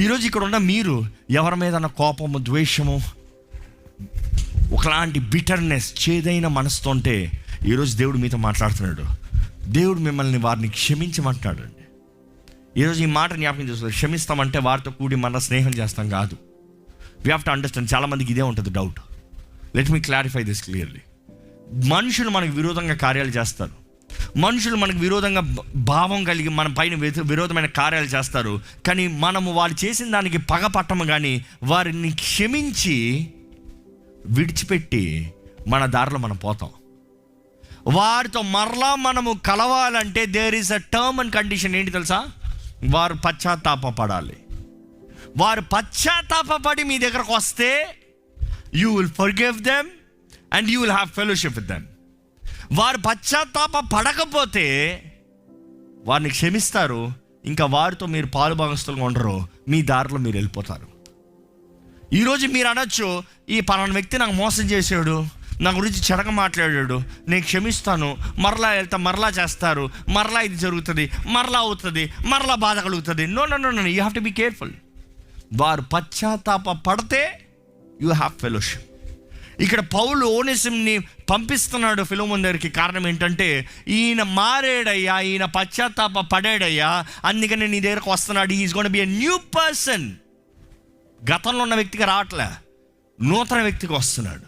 ఈరోజు ఇక్కడ ఉన్న మీరు ఎవరి మీద కోపము, ద్వేషము, ఒకలాంటి బిటర్నెస్, చేదైన మనసుతో ఉంటే ఈరోజు దేవుడు మీతో మాట్లాడుతున్నాడు. దేవుడు మిమ్మల్ని వారిని క్షమించమంటున్నాడు. ఈరోజు ఈ మాట జ్ఞాపకం చేసుకోవాలి. క్షమిస్తామంటే వారితో కూడి మన స్నేహం చేస్తాం కాదు. We have to understand. చాలామందికి ఇదే ఉంటుంది doubt. Let me clarify this clearly. మనుషులు మనకు విరోధంగా కార్యాలు చేస్తారు. మనుషులు మనకు విరోధంగా భావం కలిగి మన పైన విరోధమైన కార్యాలు చేస్తారు. కానీ మనము వాళ్ళు చేసిన దానికి పగ పట్టము, కానీ వారిని క్షమించి విడిచిపెట్టి మన దారిలో మనం పోతాం. వారితో మరలా మనము కలవాలంటే there is a term and condition. ఏంటి తెలుసా? వారు పశ్చాత్తాపపడాలి. వారు పశ్చాత్తాపడి మీ దగ్గరకు వస్తే you will forgive them and you will have fellowship with them. వారు పశ్చాత్తాప పడకపోతే వారిని క్షమిస్తారు, ఇంకా వారితో మీరు పాలు భాగస్తులుగా ఉండరు, మీ దారిలో మీరు వెళ్ళిపోతారు. ఈరోజు మీరు అనొచ్చు, ఈ పలానా వ్యక్తి నాకు మోసం చేసాడు, నా గురించి చెడక మాట్లాడాడు, నేను క్షమిస్తాను, మరలా వెళ్తా, మరలా చేస్తారు, మరలా ఇది జరుగుతుంది, మరలా అవుతుంది, మరలా బాధ కలుగుతుంది. No no no no, you have to be careful. వారు పశ్చాత్తాప పడితే యూ హ్యావ్ ఫెలోషిప్. ఇక్కడ పౌలు ఓనేసిముని పంపిస్తున్నాడు ఫిలోమోను దగ్గరికి. కారణం ఏంటంటే ఈయన మారాడయ్యా, ఈయన పశ్చాత్తాప పడాడయ్యా, అందుకని నీ దగ్గరకు వస్తున్నాడు. Is gonna B a new person. గతంలో ఉన్న వ్యక్తికి రావట్లే, నూతన వ్యక్తికి వస్తున్నాడు.